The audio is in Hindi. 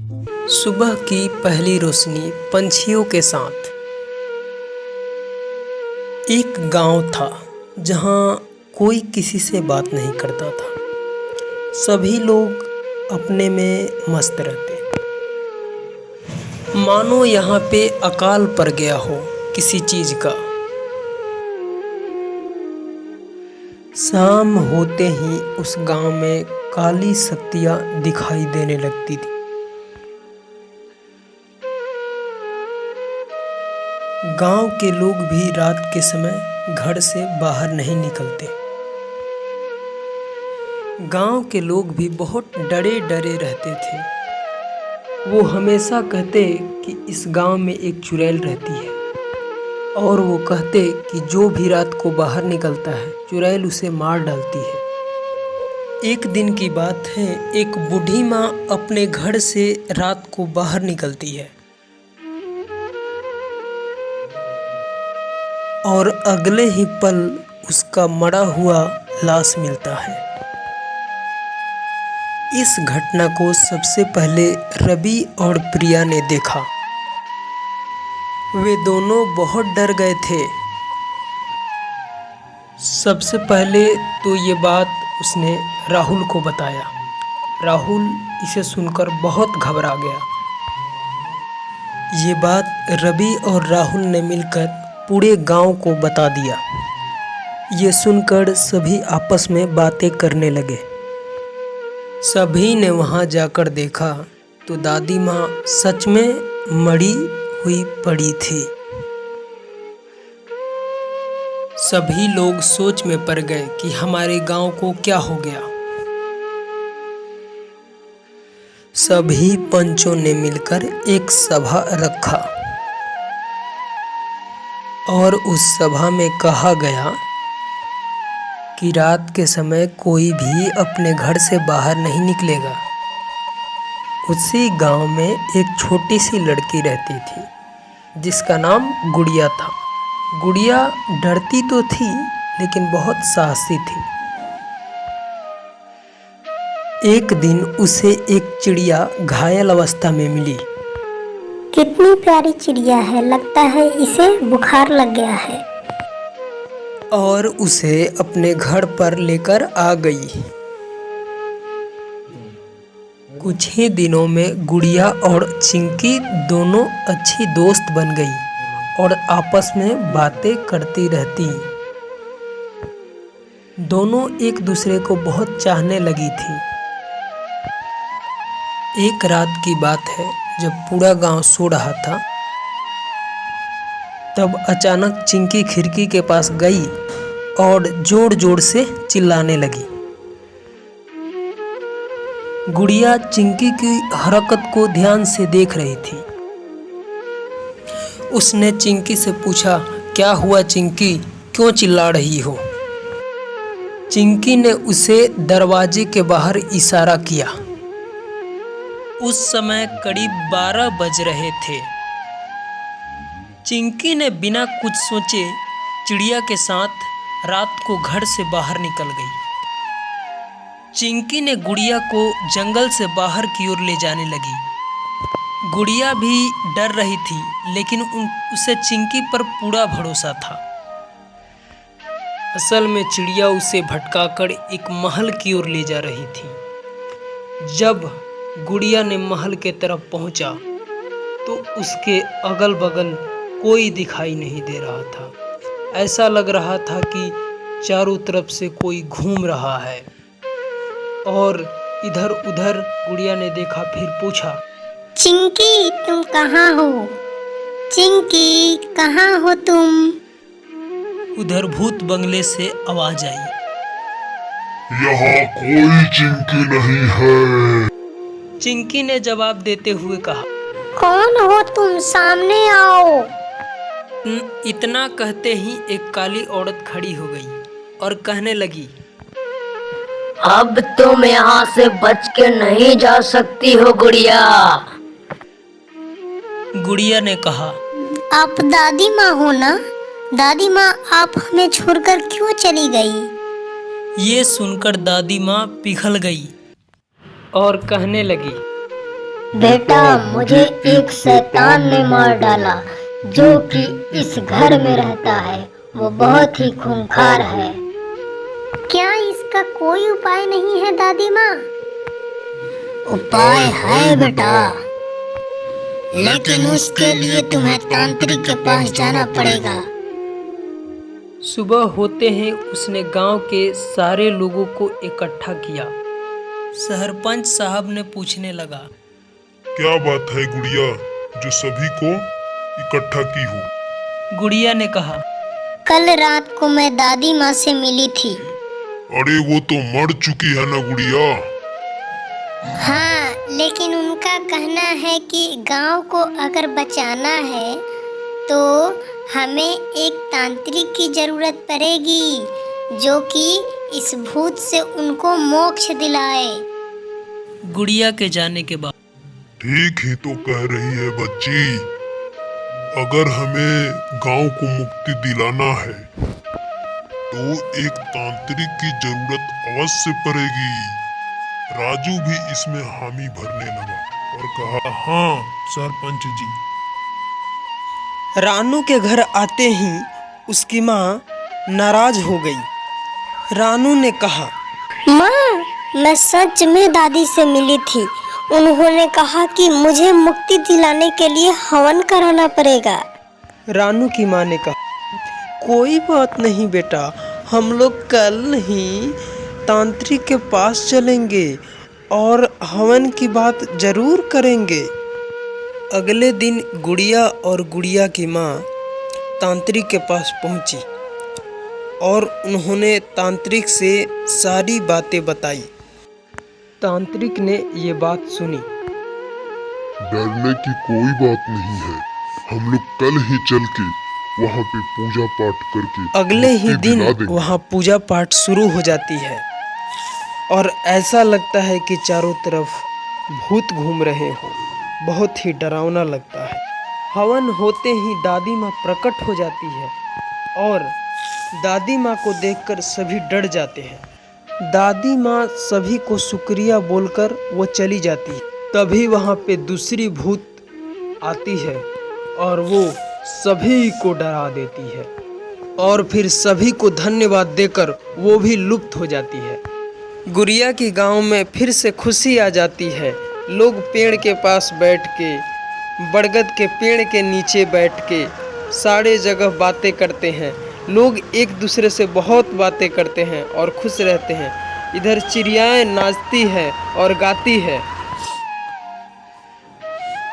सुबह की पहली रोशनी पंछियों के साथ। एक गांव था जहां कोई किसी से बात नहीं करता था। सभी लोग अपने में मस्त रहते, मानो यहाँ पे अकाल पड़ गया हो किसी चीज का। शाम होते ही उस गांव में काली शक्तियां दिखाई देने लगती थी। गांव के लोग भी रात के समय घर से बाहर नहीं निकलते। गांव के लोग भी बहुत डरे डरे रहते थे। वो हमेशा कहते कि इस गांव में एक चुड़ैल रहती है, और वो कहते कि जो भी रात को बाहर निकलता है चुड़ैल उसे मार डालती है। एक दिन की बात है, एक बूढ़ी माँ अपने घर से रात को बाहर निकलती है और अगले ही पल उसका मरा हुआ लाश मिलता है। इस घटना को सबसे पहले रवि और प्रिया ने देखा। वे दोनों बहुत डर गए थे। सबसे पहले तो ये बात उसने राहुल को बताया। राहुल इसे सुनकर बहुत घबरा गया। ये बात रवि और राहुल ने मिलकर पूरे गांव को बता दिया। ये सुनकर सभी आपस में बातें करने लगे। सभी ने वहां जाकर देखा तो दादी माँ सच में मरी हुई पड़ी थी। सभी लोग सोच में पड़ गए कि हमारे गांव को क्या हो गया। सभी पंचों ने मिलकर एक सभा रखा और उस सभा में कहा गया कि रात के समय कोई भी अपने घर से बाहर नहीं निकलेगा। उसी गांव में एक छोटी सी लड़की रहती थी जिसका नाम गुड़िया था। गुड़िया डरती तो थी लेकिन बहुत साहसी थी। एक दिन उसे एक चिड़िया घायल अवस्था में मिली। कितनी प्यारी चिड़िया है, लगता है इसे बुखार लग गया है। और उसे अपने घर पर लेकर आ गई। कुछ ही दिनों में गुड़िया और चिंकी दोनों अच्छी दोस्त बन गई और आपस में बातें करती रहती। दोनों एक दूसरे को बहुत चाहने लगी थी। एक रात की बात है, जब पूरा गांव सो रहा था तब अचानक चिंकी खिड़की के पास गई और जोर जोर से चिल्लाने लगी। गुड़िया चिंकी की हरकत को ध्यान से देख रही थी। उसने चिंकी से पूछा, क्या हुआ चिंकी, क्यों चिल्ला रही हो? चिंकी ने उसे दरवाजे के बाहर इशारा किया। उस समय करीब 12 बज रहे थे। चिंकी ने बिना कुछ सोचे चिड़िया के साथ रात को घर से बाहर निकल गई। चिंकी ने गुड़िया को जंगल से बाहर की ओर ले जाने लगी। गुड़िया भी डर रही थी लेकिन उसे चिंकी पर पूरा भरोसा था। असल में चिड़िया उसे भटकाकर एक महल की ओर ले जा रही थी। जब गुड़िया ने महल के तरफ पहुंचा तो उसके अगल बगल कोई दिखाई नहीं दे रहा था। ऐसा लग रहा था कि चारों तरफ से कोई घूम रहा है। और इधर उधर गुड़िया ने देखा, फिर पूछा, चिंकी तुम कहाँ हो? चिंकी कहाँ हो तुम? उधर भूत बंगले से आवाज आई, यहाँ कोई चिंकी नहीं है। चिंकी ने जवाब देते हुए कहा, कौन हो तुम, सामने आओ। इतना कहते ही एक काली औरत खड़ी हो गई और कहने लगी, अब तुम यहाँ से बच के नहीं जा सकती हो गुड़िया। गुड़िया ने कहा, आप दादी माँ हो ना? दादी माँ, आप हमें छोड़कर क्यों चली गई? ये सुनकर दादी माँ पिघल गई और कहने लगी, बेटा, मुझे एक शैतान ने मार डाला जो कि इस घर में रहता है। वो बहुत ही खूंखार है। क्या इसका कोई उपाय नहीं है दादी माँ? उपाय है बेटा, लेकिन उसके लिए तुम्हें तांत्रिक के पास जाना पड़ेगा। सुबह होते ही उसने गांव के सारे लोगों को इकट्ठा किया। सरपंच साहब ने पूछने लगा, क्या बात है गुड़िया, जो सभी को इकट्ठा की हो? गुड़िया ने कहा, कल रात को मैं दादी माँ से मिली थी। अरे वो तो मर चुकी है ना गुड़िया। हाँ, लेकिन उनका कहना है कि गांव को अगर बचाना है तो हमें एक तांत्रिक की जरूरत पड़ेगी जो कि इस भूत से उनको मोक्ष दिलाए। गुड़िया के जाने के बाद ठीक ही तो कह रही है बच्ची। अगर हमें गांव को मुक्ति दिलाना है तो एक तांत्रिक की जरूरत अवश्य पड़ेगी। राजू भी इसमें हामी भरने लगा और कहा, हाँ सरपंच जी। रानू के घर आते ही उसकी माँ नाराज हो गई। रानू ने कहा, माँ, मैं सच में दादी से मिली थी। उन्होंने कहा कि मुझे मुक्ति दिलाने के लिए हवन कराना पड़ेगा। रानू की माँ ने कहा, कोई बात नहीं बेटा, हम लोग कल ही तांत्रिक के पास चलेंगे और हवन की बात जरूर करेंगे। अगले दिन गुड़िया और गुड़िया की माँ तांत्रिक के पास पहुंची और उन्होंने तांत्रिक से सारी बातें बताई। तांत्रिक ने ये बात सुनी। डरने की कोई बात नहीं है, हम लोग कल ही चल के वहाँ पे पूजा पाठ करके अगले ही मुक्ति दिन दिला देंगे। वहाँ पूजा पाठ शुरू हो जाती है और ऐसा लगता है कि चारों तरफ भूत घूम रहे हों। बहुत ही डरावना लगता है। हवन होते ही दादी माँ प्रकट हो जाती है और दादी माँ को देखकर सभी डर जाते हैं। दादी माँ सभी को शुक्रिया बोलकर वो चली जाती है। तभी वहाँ पे दूसरी भूत आती है और वो सभी को डरा देती है और फिर सभी को धन्यवाद देकर वो भी लुप्त हो जाती है। गुड़िया की गांव में फिर से खुशी आ जाती है। लोग पेड़ के पास बैठ के, बरगद के पेड़ के नीचे बैठ के सारे जगह बातें करते हैं। लोग एक दूसरे से बहुत बातें करते हैं और खुश रहते हैं। इधर चिड़ियाएं नाचती है और गाती है।